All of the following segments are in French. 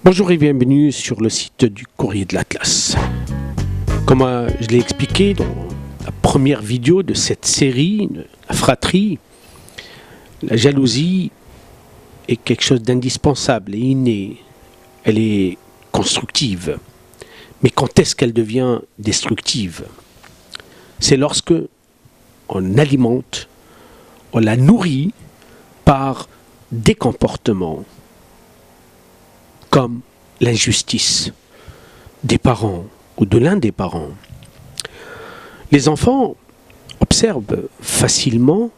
Bonjour et bienvenue sur le site du Courrier de l'Atlas. Comme je l'ai expliqué dans la première vidéo de cette série, la fratrie, la jalousie est quelque chose d'indispensable et inné. Elle est constructive. Mais quand est-ce qu'elle devient destructive? C'est lorsque on alimente, on la nourrit par des comportements comme l'injustice des parents ou de l'un des parents. Les enfants observent facilement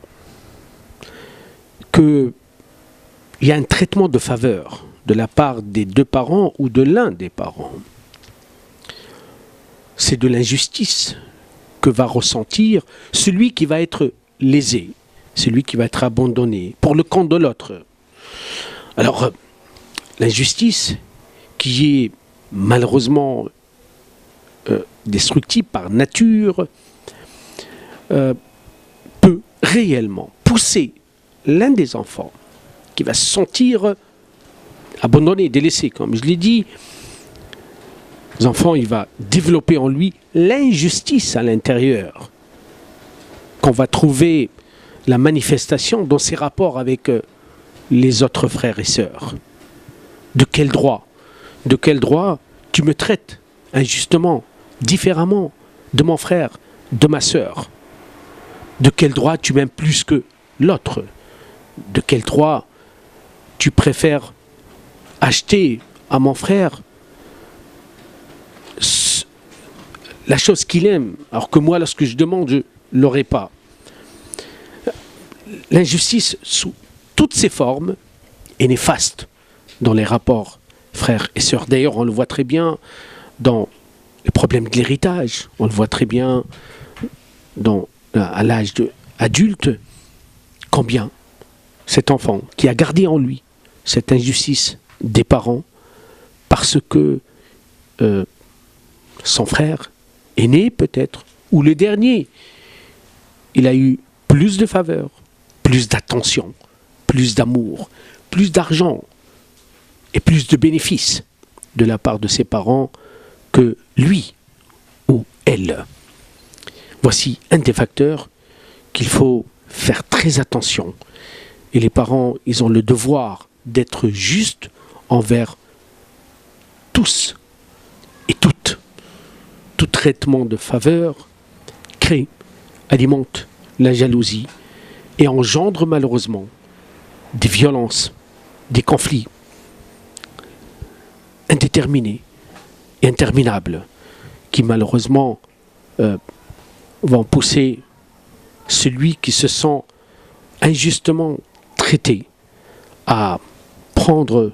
qu'il y a un traitement de faveur de la part des deux parents ou de l'un des parents. C'est de l'injustice que va ressentir celui qui va être lésé, celui qui va être abandonné pour le compte de l'autre. Alors, l'injustice qui est malheureusement destructive par nature peut réellement pousser l'un des enfants qui va se sentir abandonné, délaissé, comme je l'ai dit. L'enfant, il va développer en lui l'injustice à l'intérieur, qu'on va trouver la manifestation dans ses rapports avec les autres frères et sœurs. De quel droit tu me traites injustement, différemment de mon frère, de ma sœur? De quel droit tu m'aimes plus que l'autre? De quel droit tu préfères acheter à mon frère la chose qu'il aime, alors que moi, lorsque je demande, je ne l'aurai pas? L'injustice, sous toutes ses formes, est néfaste dans les rapports frères et sœurs. D'ailleurs, on le voit très bien dans les problèmes de l'héritage. On le voit très bien à l'âge adulte, combien cet enfant qui a gardé en lui cette injustice des parents parce que son frère aîné peut-être, ou le dernier, il a eu plus de faveur, plus d'attention, plus d'amour, plus d'argent et plus de bénéfices de la part de ses parents que lui ou elle. Voici un des facteurs qu'il faut faire très attention. Et les parents, ils ont le devoir d'être justes envers tous et toutes. Tout traitement de faveur crée, alimente la jalousie et engendre malheureusement des violences, des conflits indéterminés et interminables qui malheureusement vont pousser celui qui se sent injustement traité à prendre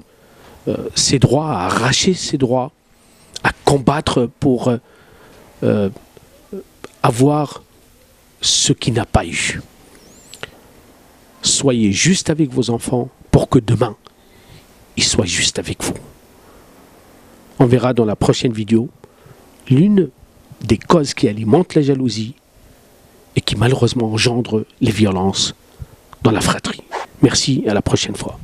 ses droits, à arracher ses droits, à combattre pour avoir ce qu'il n'a pas eu. Soyez juste avec vos enfants pour que demain, ils soient justes avec vous. On verra dans la prochaine vidéo l'une des causes qui alimentent la jalousie et qui malheureusement engendre les violences dans la fratrie. Merci, à la prochaine fois.